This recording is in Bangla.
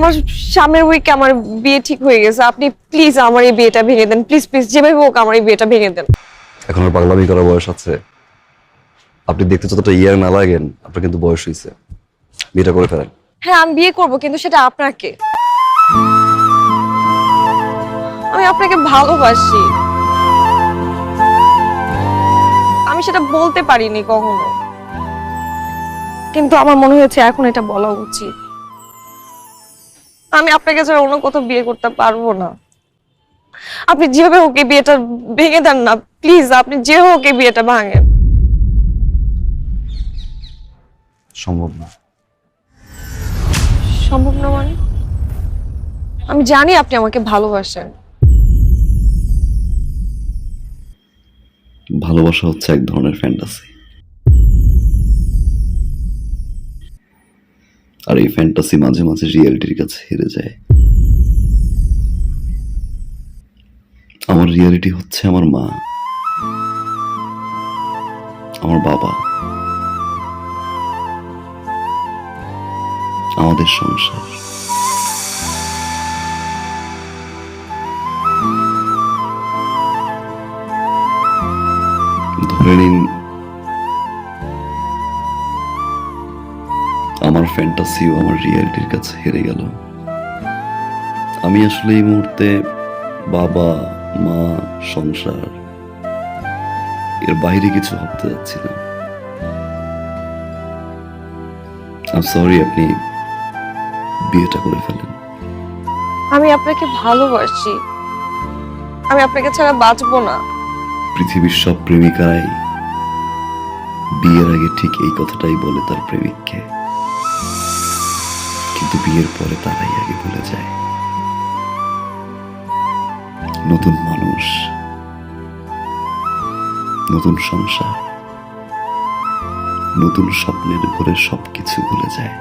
আমার সামনের উইকে আমার বিয়ে ঠিক হয়ে গেছে, আপনি প্লিজ আমার এই বিয়েটা ভেঙে দেন, প্লিজ প্লিজ যেভাবে হোক আমার এই বিয়েটা ভেঙে দেন। এখন আর পাগলামি করার বয়স আছে? আপনি দেখতে যতটা ইয়ার না লাগেন, আপনার কিন্তু বয়স হয়েছে। বিয়েটা করে ফেলেন। হ্যাঁ আমি বিয়ে করব, কিন্তু সেটা আপনাকে। আমি আপনাকে ভালোবাসি, আমি সেটা বলতে পারিনি কখনো, কিন্তু আমার মনে হয়েছে এখন এটা বলা উচিত। আমি আপনাকে ছাড়া অন্য কোথাও বিয়ে করতে পারবো না। আপনি যেভাবে হোক এই বিয়েটা ভেঙে দেন না প্লিজ, আপনি যে হোক এই বিয়েটা ভাঙেন। সম্ভব না। সম্ভব না মানে? আমি জানি আপনি আমাকে ভালোবাসেন। ভালোবাসা হচ্ছে এক ধরনের ফ্যান্টাসি, আর এই ফ্যান্টাসি মাঝে মাঝে রিয়েলিটির কাছে হেরে যায়। আমার রিয়েলিটি হচ্ছে আমার মা, আমার বাবা, আমাদের সংসার। ধরে নিন আমার ফ্যান্টাসিও আমার রিয়েলিটির কাছে হেরে গেল। আমি আসলে এই মুহূর্তে বাবা, মা, সংসার এর বাইরে কিছু ভাবতে যাচ্ছি না। আই সরি, আপনি বিয়েটা করে ফেলেন। আমি আপনাকে ভালোবাসি, আমি আপনাকে ছাড়া বাঁচবো না। পৃথিবীর সব প্রেমিকারাই বিয়ের আগে ঠিক এই কথাটাই বলে তার প্রেমিককে, কিন্তু বিয়ের পরে তারাই আগে ভুলে যায়। নতুন মানুষ, নতুন সংসার, নতুন স্বপ্নের ঘরে সবকিছু ভুলে যায়।